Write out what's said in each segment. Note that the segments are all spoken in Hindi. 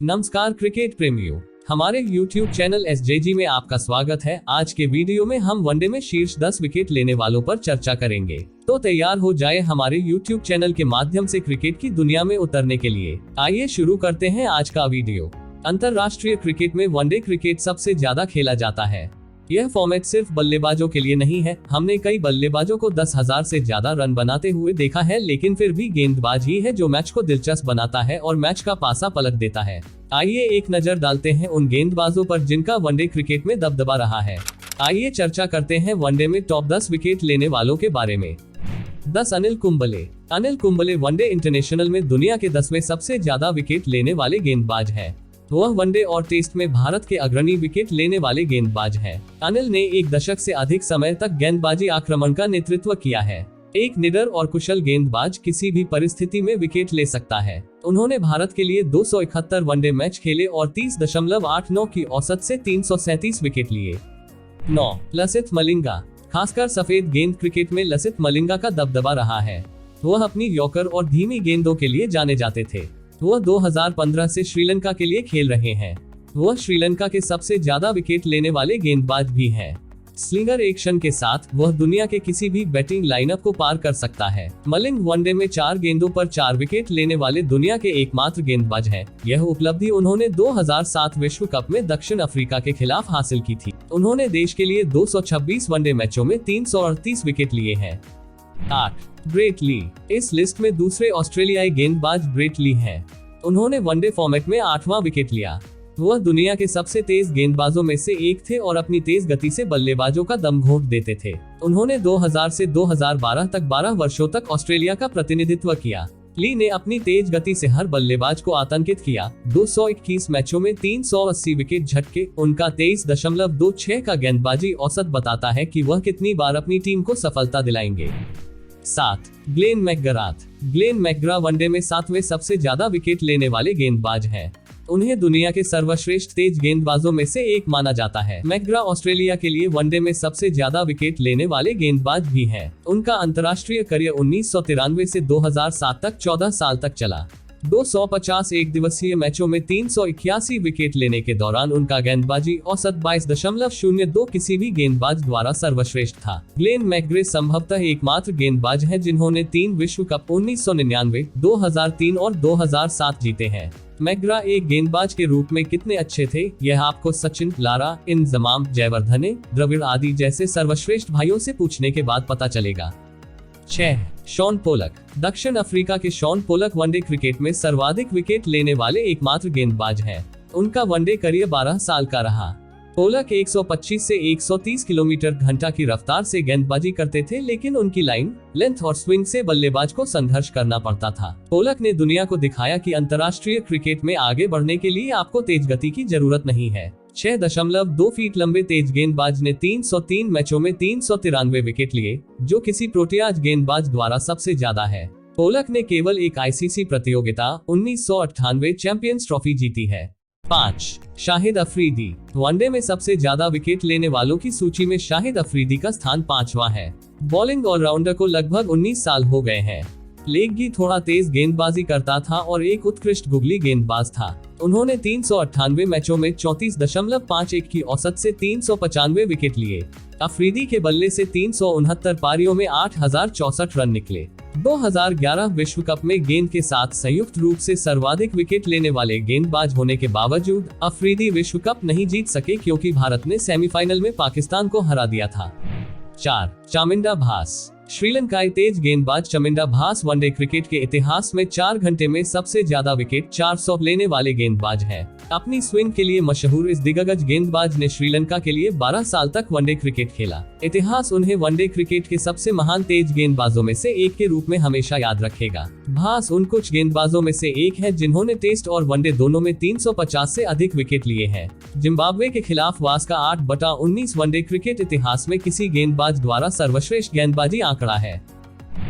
नमस्कार क्रिकेट प्रेमियों, हमारे YouTube चैनल SJG में आपका स्वागत है। आज के वीडियो में हम वनडे में शीर्ष 10 विकेट लेने वालों पर चर्चा करेंगे। तो तैयार हो जाए हमारे YouTube चैनल के माध्यम से क्रिकेट की दुनिया में उतरने के लिए। आइए शुरू करते हैं आज का वीडियो। अंतरराष्ट्रीय क्रिकेट में वनडे क्रिकेट सबसे ज्यादा खेला जाता है। यह फॉर्मेट सिर्फ बल्लेबाजों के लिए नहीं है। हमने कई बल्लेबाजों को 10,000 से ज्यादा रन बनाते हुए देखा है, लेकिन फिर भी गेंदबाज ही है जो मैच को दिलचस्प बनाता है और मैच का पासा पलट देता है। आइए एक नजर डालते हैं उन गेंदबाजों पर जिनका वनडे क्रिकेट में दबदबा रहा है। आइए चर्चा करते हैं वनडे में टॉप 10 विकेट लेने वालों के बारे में। 10 अनिल कुंबले। अनिल कुंबले वनडे इंटरनेशनल में दुनिया के 10वें सबसे ज्यादा विकेट लेने वाले गेंदबाज हैं। वह वनडे और टेस्ट में भारत के अग्रणी विकेट लेने वाले गेंदबाज हैं। अनिल ने एक दशक से अधिक समय तक गेंदबाजी आक्रमण का नेतृत्व किया है। एक निडर और कुशल गेंदबाज किसी भी परिस्थिति में विकेट ले सकता है। उन्होंने भारत के लिए 271 वनडे मैच खेले और 30.89 की औसत से 337 विकेट लिए। 9 लसिथ मलिंगा। खासकर सफेद गेंद क्रिकेट में लसिथ मलिंगा का दबदबा रहा है। वह अपनी यॉर्कर और धीमी गेंदों के लिए जाने जाते थे। वह 2015 से श्रीलंका के लिए खेल रहे हैं। वह श्रीलंका के सबसे ज्यादा विकेट लेने वाले गेंदबाज भी हैं। स्लिंगर एक्शन के साथ वह दुनिया के किसी भी बैटिंग लाइनअप को पार कर सकता है। मलिंग वनडे में 4 गेंदों पर 4 विकेट लेने वाले दुनिया के एकमात्र गेंदबाज हैं। यह उपलब्धि उन्होंने 2007 विश्व कप में दक्षिण अफ्रीका के खिलाफ हासिल की थी। उन्होंने देश के लिए 226 वनडे मैचों में 338 विकेट लिए हैं। 8 ब्रेट ली। इस लिस्ट में दूसरे ऑस्ट्रेलियाई गेंदबाज ब्रेट ली हैं। उन्होंने वनडे फॉर्मेट में 8वां विकेट लिया। वह दुनिया के सबसे तेज गेंदबाजों में से एक थे और अपनी तेज गति से बल्लेबाजों का दम घोंट देते थे। उन्होंने 2000 से 2012 तक 12 वर्षों तक ऑस्ट्रेलिया का प्रतिनिधित्व किया। ली ने अपनी तेज गति से हर बल्लेबाज को आतंकित किया। 221 मैचों में 380 विकेट झटके। उनका 23.26 का गेंदबाजी औसत बताता है कि वह कितनी बार अपनी टीम को सफलता दिलाएंगे। 7 Glenn McGrath. Glenn McGrath one day में 7वें सबसे ज्यादा विकेट लेने वाले गेंदबाज हैं। उन्हें दुनिया के सर्वश्रेष्ठ तेज गेंदबाजों में से एक माना जाता है। मैकग्रा ऑस्ट्रेलिया के लिए वनडे में सबसे ज्यादा विकेट लेने वाले गेंदबाज भी हैं। उनका अंतर्राष्ट्रीय करियर 1993 से 2007 तक 14 साल तक चला। 250 एक दिवसीय मैचों में 381 विकेट लेने के दौरान उनका गेंदबाजी औसत 22.02 किसी भी गेंदबाज द्वारा सर्वश्रेष्ठ था। ग्लेन मैकग्रे संभवतः एकमात्र गेंदबाज हैं जिन्होंने 3 विश्व कप 1999, 2003 और 2007 जीते हैं। मैकग्रा एक गेंदबाज के रूप में कितने अच्छे थे, यह आपको सचिन, लारा, इंजमाम, जयवर्धने, द्रविड़ आदि जैसे सर्वश्रेष्ठ भाइयों से पूछने के बाद पता चलेगा। 6 शॉन पोलक। दक्षिण अफ्रीका के शॉन पोलक वनडे क्रिकेट में सर्वाधिक विकेट लेने वाले एकमात्र गेंदबाज हैं। उनका वनडे करियर 12 साल का रहा। पोलक 125 से 130 किलोमीटर घंटा की रफ्तार से गेंदबाजी करते थे, लेकिन उनकी लाइन, लेंथ और स्विंग से बल्लेबाज को संघर्ष करना पड़ता था। पोलक ने दुनिया को दिखाया कि अंतर्राष्ट्रीय क्रिकेट में आगे बढ़ने के लिए आपको तेज गति की जरूरत नहीं है। 6.2 फीट लंबे तेज गेंदबाज ने 303 मैचों में 393 विकेट लिए, जो किसी प्रोटियाज गेंदबाज द्वारा सबसे ज्यादा है। पोलक ने केवल एक आईसीसी प्रतियोगिता 1998 चैंपियंस ट्रॉफी जीती है। 5 शाहिद अफरीदी। वनडे में सबसे ज्यादा विकेट लेने वालों की सूची में शाहिद अफरीदी का स्थान 5वां है। बॉलिंग ऑलराउंडर को लगभग 19 साल हो गए हैं। लेगी थोड़ा तेज गेंदबाजी करता था और एक उत्कृष्ट गुगली गेंदबाज था। उन्होंने 398 मैचों में 34.51 की औसत से 395 विकेट लिए। अफरीदी के बल्ले से 369 पारियों में 8064 रन निकले। 2011 विश्व कप में गेंद के साथ संयुक्त रूप से सर्वाधिक विकेट लेने वाले गेंदबाज होने के बावजूद अफरीदी विश्व कप नहीं जीत सके, क्योंकि भारत ने सेमीफाइनल में पाकिस्तान को हरा दिया था। 4 चामिंडा भास। श्रीलंकाई तेज गेंदबाज चामिंडा भास वनडे क्रिकेट के इतिहास में 4 घंटे में सबसे ज्यादा विकेट 400 लेने वाले गेंदबाज हैं। अपनी स्विंग के लिए मशहूर इस दिग्गज गेंदबाज ने श्रीलंका के लिए 12 साल तक वनडे क्रिकेट खेला। इतिहास उन्हें वनडे क्रिकेट के सबसे महान तेज गेंदबाजों में से एक के रूप में हमेशा याद रखेगा। भास उन कुछ गेंदबाजों में से एक है जिन्होंने टेस्ट और वनडे दोनों में 350 से अधिक विकेट लिए हैं। जिम्बाब्वे के खिलाफ वास का 8/19 वनडे क्रिकेट इतिहास में किसी गेंदबाज द्वारा सर्वश्रेष्ठ गेंदबाजी आंकड़ा है।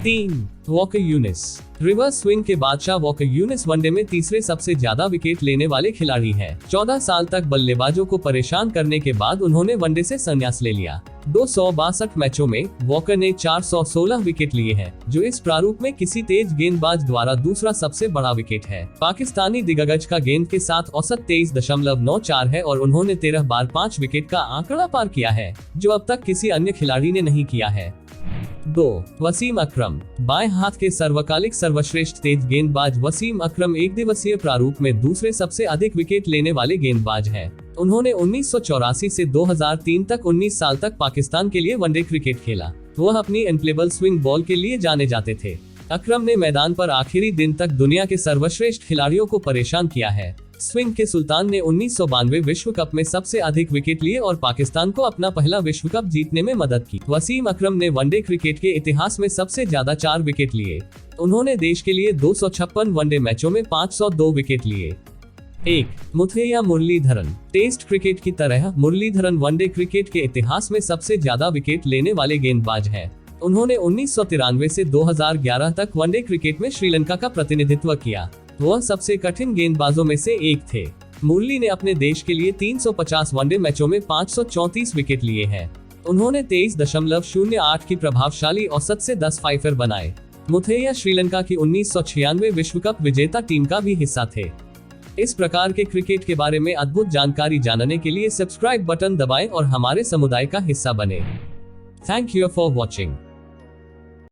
3. वॉकर यूनिस। रिवर्स स्विंग के बादशाह वॉकर यूनिस वनडे में तीसरे सबसे ज्यादा विकेट लेने वाले खिलाड़ी हैं। 14 साल तक बल्लेबाजों को परेशान करने के बाद उन्होंने वनडे से संन्यास ले लिया। 262 मैचों में वॉकर ने 416 विकेट लिए हैं, जो इस प्रारूप में किसी तेज गेंदबाज द्वारा दूसरा सबसे बड़ा विकेट है। पाकिस्तानी दिग्गज का गेंद के साथ औसत 23.94 है और उन्होंने 13 बार 5 विकेट का आंकड़ा पार किया है, जो अब तक किसी अन्य खिलाड़ी ने नहीं किया है। 2. वसीम अकरम। बाएं हाथ के सर्वकालिक सर्वश्रेष्ठ तेज गेंदबाज वसीम अकरम एक दिवसीय प्रारूप में दूसरे सबसे अधिक विकेट लेने वाले गेंदबाज हैं। उन्होंने 1984 से 2003 तक 19 साल तक पाकिस्तान के लिए वनडे क्रिकेट खेला। वह अपनी अनप्लेबल स्विंग बॉल के लिए जाने जाते थे। अकरम ने मैदान पर आखिरी दिन तक दुनिया के सर्वश्रेष्ठ खिलाड़ियों को परेशान किया है। स्विंग के सुल्तान ने 1992 विश्व कप में सबसे अधिक विकेट लिए और पाकिस्तान को अपना पहला विश्व कप जीतने में मदद की। वसीम अकरम ने वनडे क्रिकेट के इतिहास में सबसे ज्यादा 4 विकेट लिए। उन्होंने देश के लिए 256 वनडे मैचों में 502 विकेट लिए। 1. मुथैया मुरलीधरन। टेस्ट क्रिकेट की तरह मुरलीधरन वनडे क्रिकेट के इतिहास में सबसे ज्यादा विकेट लेने वाले गेंदबाज हैं। उन्होंने 1993 से 2011 तक वनडे क्रिकेट में श्रीलंका का प्रतिनिधित्व किया। वह सबसे कठिन गेंदबाजों में से एक थे। मुरली ने अपने देश के लिए 350 वनडे मैचों में 534 विकेट लिए हैं। उन्होंने 23.08 की प्रभावशाली औसत से 10 फाइफर बनाए। मुथैया श्रीलंका की 1996 विश्व कप विजेता टीम का भी हिस्सा थे। इस प्रकार के क्रिकेट के बारे में अद्भुत जानकारी जानने के लिए सब्सक्राइब बटन दबाएं और हमारे समुदाय का हिस्सा बने। Thank you for watching.